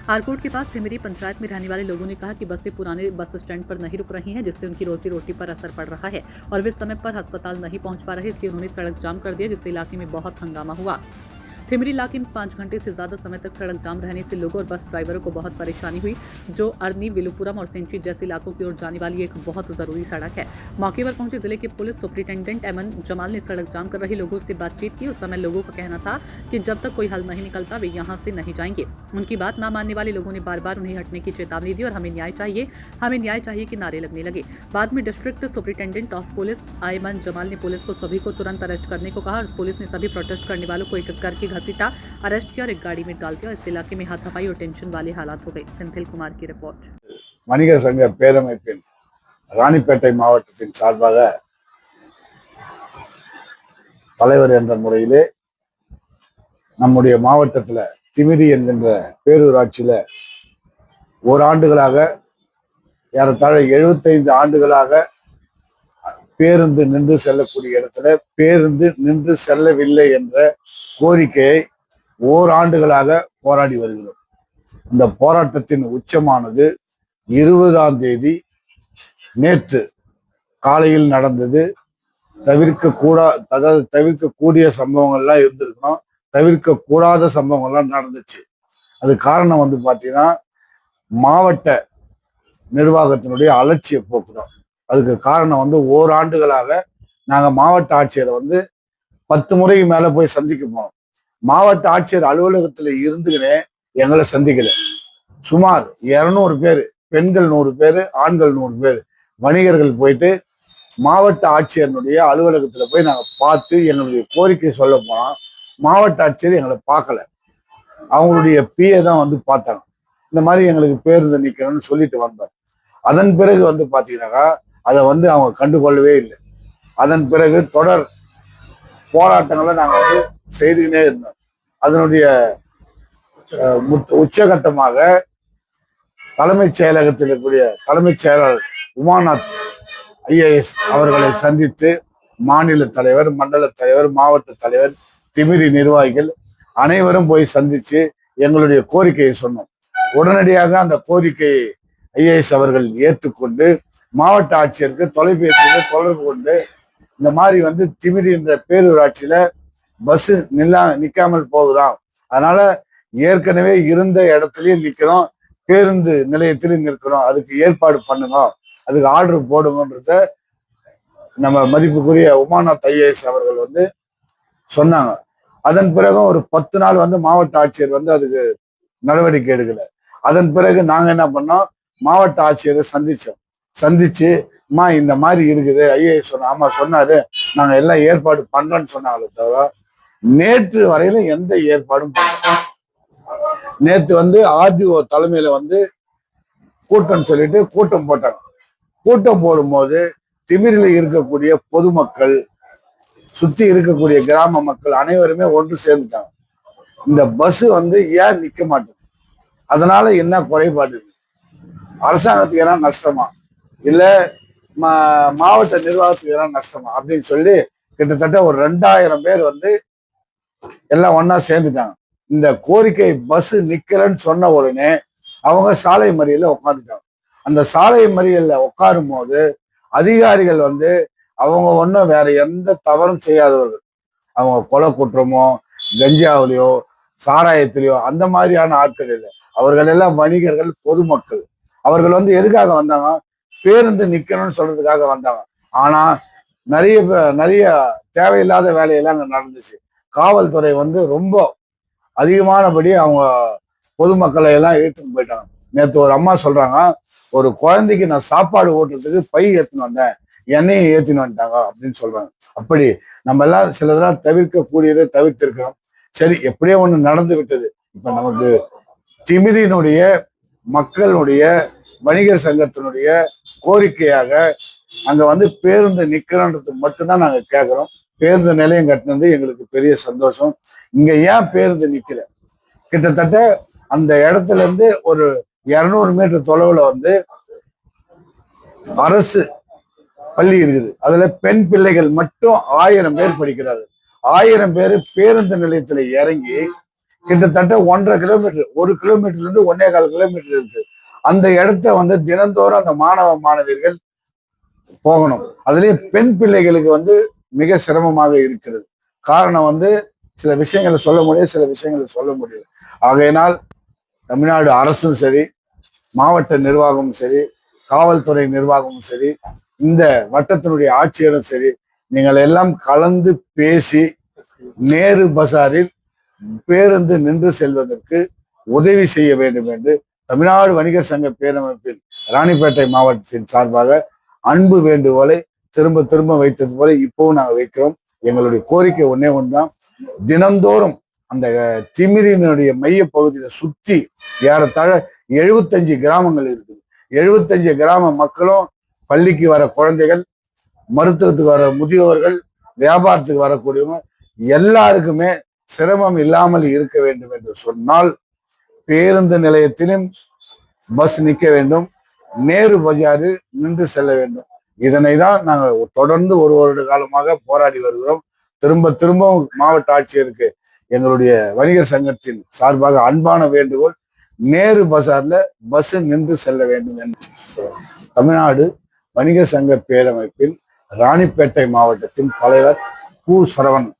आरकोट के पास थिमिरी पंचायत में रहने वाले लोगों ने कहा कि बसें पुराने बस स्टैंड पर नहीं रुक रही हैं, जिससे उनकी रोजी रोटी पर असर पड़ रहा है और वे समय पर अस्पताल नहीं पहुंच पा रहे, इसलिए उन्होंने सड़क जाम कर दिया, जिससे इलाके में बहुत हंगामा हुआ। थिमिरी इलाके में 5 घंटे से ज्यादा समय तक सड़क जाम रहने से लोगों और बस ड्राइवरों को बहुत परेशानी हुई, जो अरनी, विलुपुरम और सेंची जैसे इलाकों की ओर जाने वाली एक बहुत जरूरी सड़क है। मौके पर पहुंचे जिले के पुलिस सुपरिटेंडेंट एमन जमाल ने सड़क जाम कर रहे लोगों से बातचीत की। उस समय लोगों का कहना था कि जब तक कोई हल नहीं निकलता वे यहाँ से नहीं जाएंगे। उनकी बात न मानने वाले लोगों ने बार बार उन्हें हटने की चेतावनी दी और हमें न्याय चाहिए कि नारे लगने लगे। बाद में डिस्ट्रिक्ट सुपरिटेंडेंट ऑफ पुलिस एमन जमाल ने पुलिस को सभी को तुरंत अरेस्ट करने को कहा और पुलिस ने सभी प्रोटेस्ट करने वालों को एक करके घसीटा, अरेस्ट किया और एक गाड़ी में डाल दिया। इस इलाके में हाथापाई और टेंशन वाले हालात हो गए। सेंथिल कुमार की रिपोर्ट। வணிகர் சங்க பேரமைப்பின் ராணிப்பேட்டை மாவட்டத்தின் சார்பாக தலைவர் என்ற முறையிலே நம்முடைய மாவட்டத்தில் திமிரி என்கின்ற பேரூராட்சியில ஓராண்டுகளாக ஏறத்தாழ 75 ஆண்டுகளாக பேருந்து நின்று செல்லக்கூடிய இடத்துல பேருந்து நின்று செல்லவில்லை என்ற கோரிக்கையை ஓராண்டுகளாக போராடி வருகிறோம். இந்த போராட்டத்தின் உச்சமானது 20ஆம் தேதி நேற்று காலையில் நடந்தது. தவிர்க்கக்கூடிய சம்பவங்கள்லாம் இருந்திருக்கணும், தவிர்க்கக்கூடாத சம்பவங்கள்லாம் நடந்துச்சு. அது காரணம் பாத்தீங்கன்னா மாவட்ட நிர்வாகத்தினுடைய அலட்சிய போக்கு தான். அதுக்கு காரணம் ஓராண்டுகளாக நாங்க மாவட்ட ஆட்சியரை 10 முறைக்கு மேல போய் சந்திக்க போனோம். மாவட்ட ஆட்சியர் அலுவலகத்துல இருந்துக்கினே எங்களை சந்திக்கல. சுமார் 200 பேர், பெண்கள் 100 பேர், ஆண்கள் 100 பேர் வணிகர்கள் போயிட்டு மாவட்ட ஆட்சியருடைய அலுவலகத்துல போய் நாங்க பார்த்து எங்களுடைய கோரிக்கை சொல்ல போனோம். மாவட்ட ஆட்சியர் எங்களை பார்க்கல, அவங்களுடைய பிஏ தான் பார்த்தாங்க. இந்த மாதிரி எங்களுக்கு பேருந்து நிக்கணும்னு சொல்லிட்டு வந்தோம். அதன் பிறகு பாத்தீங்கன்னாக்கா அதை அவங்க கண்டுகொள்ளவே இல்லை. அதன் பிறகு தொடர் போராட்டங்களை நாங்க செய்துக்கினே இருந்தோம். அதனுடைய உச்சகட்டமாக தலைமைச் செயலகத்தில் இருக்கக்கூடிய தலைமைச் செயலாளர் உமாநாத் ஐஏஎஸ் அவர்களை சந்தித்து மாநில தலைவர், மண்டல தலைவர், மாவட்ட தலைவர், திமிரி நிர்வாகிகள் அனைவரும் போய் சந்திச்சு எங்களுடைய கோரிக்கையை சொன்னோம். உடனடியாக அந்த கோரிக்கையை ஐஏஎஸ் அவர்கள் ஏற்றுக்கொண்டு மாவட்ட ஆட்சியருக்கு தொலைபேசியில் தொடர்பு கொண்டு இந்த மாதிரி திமிரி என்ற பேரூராட்சியில பஸ் நிக்காமல் போகுதாம், அதனால ஏற்கனவே இருந்த இடத்துலயே நிக்கணும், பேருந்து நிலையத்திலும் நிற்கணும், அதுக்கு ஏற்பாடு பண்ணுங்க, அதுக்கு ஆர்டர் போடுங்கன்றத நம்ம மதிப்புக்குரிய உமாநாத் ஐஏஎஸ் அவர்கள் சொன்னாங்க. அதன் பிறகு ஒரு 10 நாள் மாவட்ட ஆட்சியர் அதுக்கு நடவடிக்கை எடுக்கல. அதன் பிறகு நாங்க என்ன பண்ணோம், மாவட்ட ஆட்சியரை சந்திச்சு இந்த மாதிரி இருக்குது ஐஏஎஸ் ஆமா சொன்னாரு, நாங்க எல்லாம் ஏற்பாடு பண்றோம்னு சொன்னாங்களே தவிர நேற்று வரையில எந்த ஏற்பாடும் நேற்று ஆர்டிஓ தலைமையில கூட்டம் சொல்லிட்டு கூட்டம் போட்டாங்க. கூட்டம் போடும்போது திமிரில இருக்கக்கூடிய பொதுமக்கள், சுத்தி இருக்கக்கூடிய கிராம மக்கள் அனைவருமே ஒன்று சேர்ந்துட்டாங்க. இந்த பஸ் ஏன் நிக்க மாட்டேங்குது, அதனால என்ன குறைபாடு இருக்கு, அரசாங்கத்துக்கு என்ன நஷ்டமா இல்ல மாவட்ட நிர்வாகத்துக்கு என்ன நஷ்டமா அப்படின்னு சொல்லி கிட்டத்தட்ட ஒரு 2000 பேர் எல்லாம் ஒன்னா சேர்ந்துட்டாங்க. இந்த கோரிக்கை பஸ் நிக்கலன்னு சொன்ன உடனே அவங்க சாலை மறியல்ல உட்காந்துட்டாங்க. அந்த சாலை மறியல்ல உட்காரும் போது அதிகாரிகள் அவங்க ஒன்றும் வேற எந்த தவறும் செய்யாதவர்கள், அவங்க கொலை குற்றமோ கஞ்சாவிலையோ சாராயத்திலையோ அந்த மாதிரியான ஆட்கள் இல்லை. அவர்கள் எல்லாம் வணிகர்கள், பொதுமக்கள். அவர்கள் எதுக்காக வந்தாங்க, பேருந்து நிக்கணும்னு சொல்றதுக்காக வந்தாங்க. ஆனா நிறைய தேவையில்லாத வேலையெல்லாம் அங்க நடந்துச்சு. காவல்துறை ரொம்ப அதிகமானபடி அவங்க பொதுமக்களை எல்லாம் ஏற்றுன்னு போயிட்டாங்க. நேற்று ஒரு அம்மா சொல்றாங்க, ஒரு குழந்தைக்கு நான் சாப்பாடு ஓட்டுறதுக்கு பை ஏற்றுன்னு வந்தேன், என்னையும் ஏற்றின்னு வந்துட்டாங்க அப்படின்னு சொல்றாங்க. அப்படி நம்ம எல்லாம் சிலதெல்லாம் தவிர்க்கக்கூடியதை தவிர்த்திருக்கிறோம். சரி, எப்படியோ ஒண்ணு நடந்து விட்டது. இப்ப நமக்கு திமிரினுடைய மக்களுடைய வணிகர் சங்கத்தினுடைய கோரிக்கையாக அங்க பேருந்து நிக்கணுன்றது மட்டும்தான் நாங்க கேட்கிறோம். பேருந்து நிலையம் கட்டினது எங்களுக்கு பெரிய சந்தோஷம். இங்க ஏன் பேருந்து நிக்கல, கிட்டத்தட்ட அந்த இடத்துல இருந்து ஒரு 200 மீட்டர் தொலைவுல அரசு பள்ளி இருக்குது. அதுல பெண் பிள்ளைகள் மட்டும் 1000 பேர் படிக்கிறார்கள். 1000 பேர் பேருந்து நிலையத்துல இறங்கி கிட்டத்தட்ட 1,5 கிலோமீட்டர், 1 கிலோமீட்டர்ல இருந்து 1,4 கிலோமீட்டர் இருக்கு. அந்த இடத்த வந்து தினந்தோறும் அந்த மாணவ மாணவியர்கள் போகணும். அதுலயும் பெண் பிள்ளைகளுக்கு வந்து மிக சிரமமாக இருக்கிறது. காரணம் வந்து சில விஷயங்களை சொல்ல முடியாது, சில விஷயங்களை சொல்ல முடியல. ஆகையினால் தமிழ்நாடு அரசும் சரி, மாவட்ட நிர்வாகமும் சரி, காவல்துறை நிர்வாகமும் சரி, இந்த வட்டத்தினுடைய ஆட்சியரும் சரி, நீங்கள் எல்லாம் கலந்து பேசி நேரு பசாரில் பேருந்து நின்று செல்வதற்கு உதவி செய்ய வேண்டும் என்று தமிழ்நாடு வணிகர் சங்க பேரமைப்பின் ராணிப்பேட்டை மாவட்டத்தின் சார்பாக அன்பு வேண்டுகோளை திரும்ப திரும்ப வைத்தது போல இப்பவும் நாங்கள் வைக்கிறோம். எங்களுடைய கோரிக்கை ஒன்னே ஒன்றுதான். தினந்தோறும் அந்த திமிரினுடைய மைய பகுதியில சுற்றி ஏறத்தாழ 75 கிராமங்கள் இருக்குது. 75 கிராம மக்களும் பள்ளிக்கு வர குழந்தைகள், மருத்துவத்துக்கு வர முதியோர்கள், வியாபாரத்துக்கு வரக்கூடியவங்க எல்லாருக்குமே சிரமம் இல்லாமல் இருக்க வேண்டும் என்று சொன்னால் பேருந்து நிலையத்திலும் பஸ் நிற்க வேண்டும், நேரு பஜாரில் நின்று செல்ல வேண்டும். இதனை தான் நாங்கள் தொடர்ந்து ஒரு வருட காலமாக போராடி வருகிறோம். திரும்ப திரும்ப மாவட்ட ஆட்சியருக்கு எங்களுடைய வணிகர் சங்கத்தின் சார்பாக அன்பான வேண்டுகோள், நேரு பஜார்ல பஸ் நின்று செல்ல வேண்டும் என்று. தமிழ்நாடு வணிகர் சங்க பேரமைப்பின் ராணிப்பேட்டை மாவட்டத்தின் தலைவர் கு. சரவணன்.